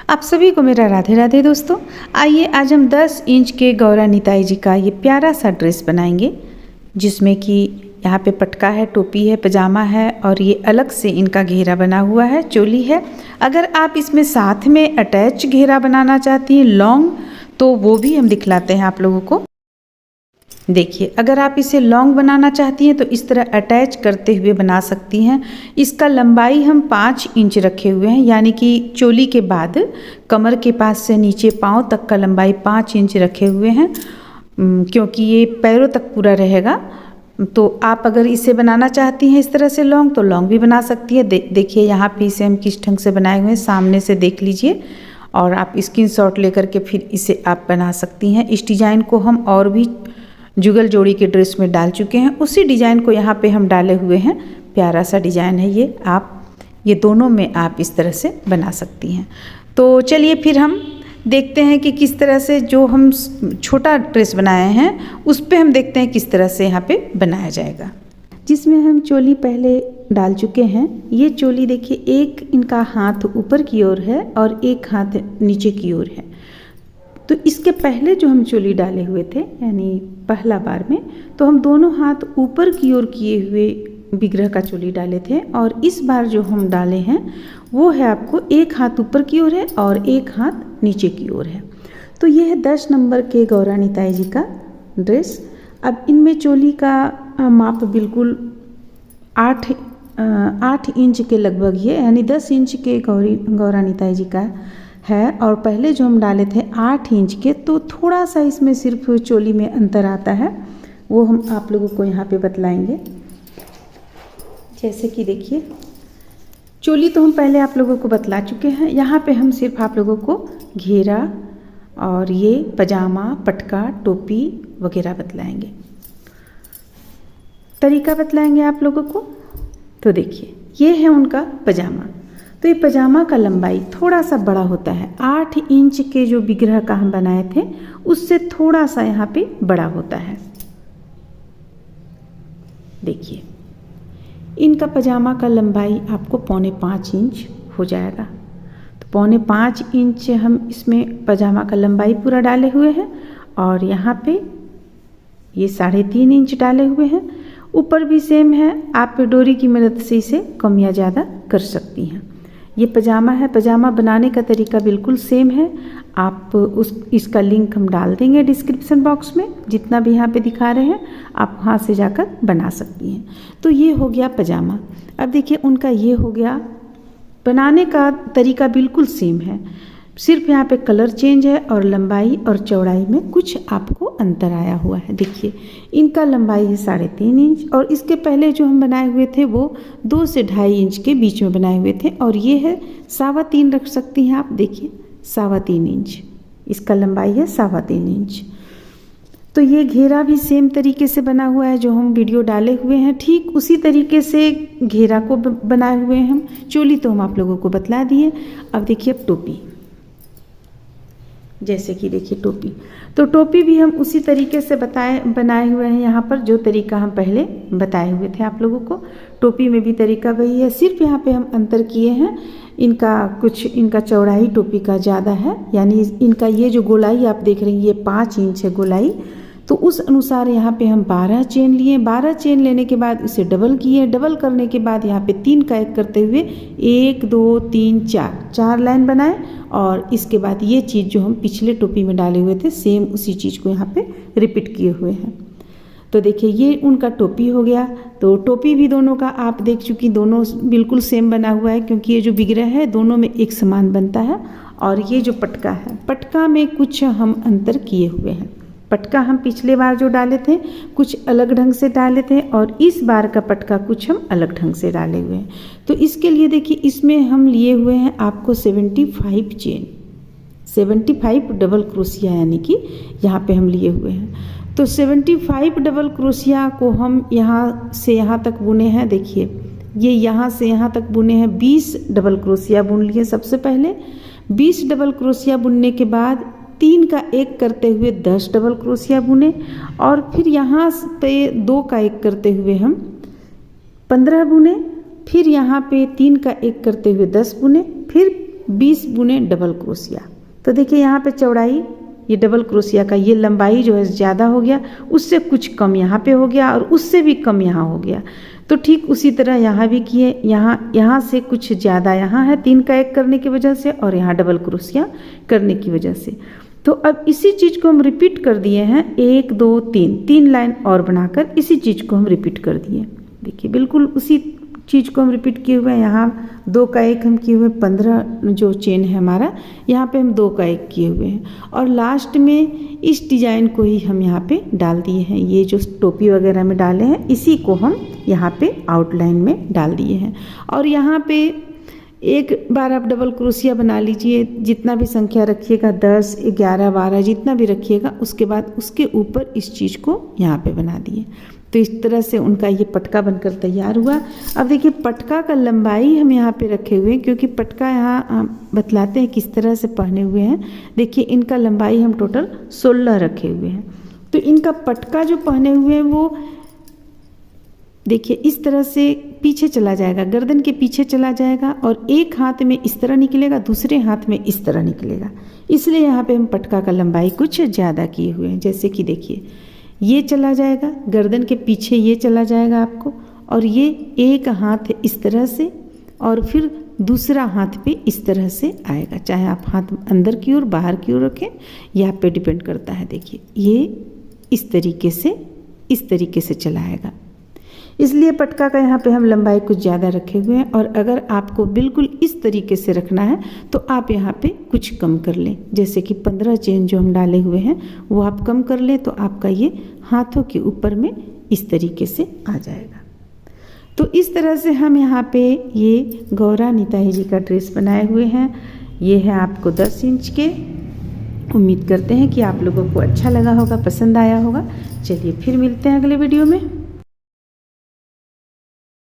आप सभी को मेरा राधे राधे दोस्तों। आइए आज हम 10 इंच के गौरा निताई जी का ये प्यारा सा ड्रेस बनाएंगे, जिसमें कि यहाँ पे पटका है, टोपी है, पजामा है और ये अलग से इनका घेरा बना हुआ है, चोली है। अगर आप इसमें साथ में अटैच घेरा बनाना चाहती हैं लॉन्ग, तो वो भी हम दिखलाते हैं आप लोगों को। देखिए, अगर आप इसे लॉन्ग बनाना चाहती हैं तो इस तरह अटैच करते हुए बना सकती हैं। इसका लंबाई हम 5 इंच रखे हुए हैं, यानी कि चोली के बाद कमर के पास से नीचे पाँव तक का लंबाई 5 इंच रखे हुए हैं, क्योंकि ये पैरों तक पूरा रहेगा। तो आप अगर इसे बनाना चाहती हैं इस तरह से लॉन्ग, तो लॉन्ग भी बना सकती है। देखिए यहाँ पे इसे हम किस ढंग से बनाए हुए हैं, सामने से देख लीजिए और आप स्क्रीनशॉट लेकर के फिर इसे आप बना सकती हैं। इस डिज़ाइन को हम और भी जुगल जोड़ी के ड्रेस में डाल चुके हैं, उसी डिज़ाइन को यहाँ पे हम डाले हुए हैं। प्यारा सा डिज़ाइन है ये, आप ये दोनों में आप इस तरह से बना सकती हैं। तो चलिए फिर हम देखते हैं कि किस तरह से जो हम छोटा ड्रेस बनाए हैं उस पे हम देखते हैं किस तरह से यहाँ पे बनाया जाएगा। जिसमें हम चोली पहले डाल चुके हैं। ये चोली देखिए, एक इनका हाथ ऊपर की ओर है और एक हाथ नीचे की ओर है। तो इसके पहले जो हम चोली डाले हुए थे, यानी पहला बार में, तो हम दोनों हाथ ऊपर की ओर किए हुए विग्रह का चोली डाले थे, और इस बार जो हम डाले हैं वो है आपको एक हाथ ऊपर की ओर है और एक हाथ नीचे की ओर है। तो ये है 10 नंबर के गौरा निताई जी का ड्रेस। अब इनमें चोली का माप बिल्कुल 8 इंच के लगभग ये, यानी 10 इंच के गौरा निताई जी का है, और पहले जो हम डाले थे 8 इंच के, तो थोड़ा सा इसमें सिर्फ चोली में अंतर आता है, वो हम आप लोगों को यहाँ पे बतलाएंगे। जैसे कि देखिए, चोली तो हम पहले आप लोगों को बतला चुके हैं। यहाँ पे हम सिर्फ आप लोगों को घेरा और ये पजामा, पटका, टोपी वगैरह बतलाएंगे, तरीका बतलाएंगे आप लोगों को। तो देखिए, ये है उनका पजामा। तो ये पजामा का लंबाई थोड़ा सा बड़ा होता है, 8 इंच के जो विग्रह का हम बनाए थे उससे थोड़ा सा यहाँ पे बड़ा होता है। देखिए, इनका पजामा का लंबाई आपको 4.25 इंच हो जाएगा। तो 4.25 इंच हम इसमें पजामा का लंबाई पूरा डाले हुए हैं, और यहाँ पे ये 3.5 इंच डाले हुए हैं। ऊपर भी सेम है, आप डोरी की मदद से इसे कम या ज़्यादा कर सकती हैं। ये पजामा है, पजामा बनाने का तरीका बिल्कुल सेम है। आप इसका लिंक हम डाल देंगे डिस्क्रिप्शन बॉक्स में, जितना भी यहाँ पे दिखा रहे हैं आप वहाँ से जाकर बना सकती हैं। तो ये हो गया पजामा। अब देखिए, उनका ये हो गया, बनाने का तरीका बिल्कुल सेम है, सिर्फ यहाँ पे कलर चेंज है और लंबाई और चौड़ाई में कुछ आपको अंतर आया हुआ है। देखिए, इनका लंबाई है 3.5 इंच, और इसके पहले जो हम बनाए हुए थे वो 2 से 2.5 इंच के बीच में बनाए हुए थे, और ये है 3.25 रख सकती हैं आप। देखिए, 3.25 इंच इसका लंबाई है, 3.25 इंच। तो ये घेरा भी सेम तरीके से बना हुआ है, जो हम वीडियो डाले हुए हैं ठीक उसी तरीके से घेरा को बनाए हुए हैं हम। चोली तो हम आप लोगों को बतला दिए। अब देखिए, अब टोपी, जैसे कि देखिए टोपी, तो टोपी भी हम उसी तरीके से बनाए हुए हैं। यहाँ पर जो तरीका हम पहले बताए हुए थे आप लोगों को, टोपी में भी तरीका वही है, सिर्फ यहाँ पे हम अंतर किए हैं। इनका चौड़ाई टोपी का ज़्यादा है, यानी इनका ये जो गोलाई आप देख रही हैं ये 5 इंच है गोलाई, तो उस अनुसार यहाँ पे हम 12 चेन लिए। 12 चेन लेने के बाद उसे डबल किए, डबल करने के बाद यहाँ पे 3 का 1 करते हुए 1 2 3 4 लाइन बनाए, और इसके बाद ये चीज़ जो हम पिछले टोपी में डाले हुए थे सेम उसी चीज़ को यहाँ पे रिपीट किए हुए हैं। तो देखिए, ये उनका टोपी हो गया। तो टोपी भी दोनों का आप देख चुकी, दोनों बिल्कुल सेम बना हुआ है, क्योंकि ये जो विग्रह है दोनों में एक समान बनता है। और ये जो पटका है, पटका में कुछ हम अंतर किए हुए हैं। पटका हम पिछले बार जो डाले थे कुछ अलग ढंग से डाले थे, और इस बार का पटका कुछ हम अलग ढंग से डाले हुए हैं। तो इसके लिए देखिए, इसमें हम लिए हुए हैं आपको 75 चेन, 75 डबल क्रोशिया, यानी कि यहाँ पे हम लिए हुए हैं। तो 75 डबल क्रोशिया को हम यहाँ से यहाँ तक बुने हैं। देखिए, ये यहाँ से यहाँ तक बुने हैं, 20 डबल क्रोशिया बुन लिए सबसे पहले। 20 डबल क्रोशिया बुनने के बाद 3 का 1 करते हुए 10 डबल क्रोशिया बुने, और फिर यहाँ पे 2 का 1 करते हुए हम 15 बुने, फिर यहाँ पे 3 का 1 करते हुए 10 बुने, फिर 20 बुने डबल क्रोशिया। तो देखिए यहाँ पे चौड़ाई ये डबल क्रोशिया का ये लंबाई जो है ज़्यादा हो गया, उससे कुछ कम यहाँ पे हो गया और उससे भी कम यहाँ हो गया। तो ठीक उसी तरह यहाँ भी किए, यहाँ से कुछ ज़्यादा यहाँ है 3 का 1 करने की वजह से और यहाँ डबल क्रोशिया करने की वजह से। तो अब इसी चीज़ को हम रिपीट कर दिए हैं 1 2 3 लाइन और बनाकर इसी चीज़ को हम रिपीट कर दिए। देखिए बिल्कुल उसी चीज़ को हम रिपीट किए हुए हैं। यहाँ 2 का 1 हम किए हुए 15 जो चेन है हमारा, यहाँ पे हम 2 का 1 किए हुए हैं और लास्ट में इस डिजाइन को ही हम यहाँ पे डाल दिए हैं। ये जो टोपी वगैरह में डाले हैं इसी को हम यहाँ पे आउटलाइन में डाल दिए हैं। और यहाँ पे एक बार आप डबल क्रोशिया बना लीजिए, जितना भी संख्या रखिएगा 10 11 12 जितना भी रखिएगा, उसके बाद उसके ऊपर इस चीज़ को यहाँ पे बना दिए। तो इस तरह से उनका ये पटका बनकर तैयार हुआ। अब देखिए पटका का लंबाई हम यहाँ पे रखे हुए हैं, क्योंकि पटका यहाँ बतलाते हैं किस तरह से पहने हुए हैं। देखिए इनका लंबाई हम टोटल 16 रखे हुए हैं। तो इनका पटका जो पहने हुए हैं वो देखिए इस तरह से पीछे चला जाएगा, गर्दन के पीछे चला जाएगा और एक हाथ में इस तरह निकलेगा, दूसरे हाथ में इस तरह निकलेगा। इसलिए यहाँ पे हम पटका का लंबाई कुछ ज़्यादा किए हुए हैं। जैसे कि देखिए ये चला जाएगा, गर्दन के पीछे ये चला जाएगा आपको, और ये एक हाथ इस तरह से और फिर दूसरा हाथ पे इस तरह से आएगा। चाहे आप हाथ अंदर की ओर बाहर की ओर रखें, यह आप पे डिपेंड करता है। देखिए ये इस तरीके से चला आएगा। इसलिए पटका का यहाँ पे हम लंबाई कुछ ज़्यादा रखे हुए हैं। और अगर आपको बिल्कुल इस तरीके से रखना है तो आप यहाँ पे कुछ कम कर लें। जैसे कि 15 चेन जो हम डाले हुए हैं वो आप कम कर लें तो आपका ये हाथों के ऊपर में इस तरीके से आ जाएगा। तो इस तरह से हम यहाँ पे ये गौरा निताई जी का ड्रेस बनाए हुए हैं। ये है आपको 10 इंच के। उम्मीद करते हैं कि आप लोगों को अच्छा लगा होगा, पसंद आया होगा। चलिए फिर मिलते हैं अगले वीडियो में।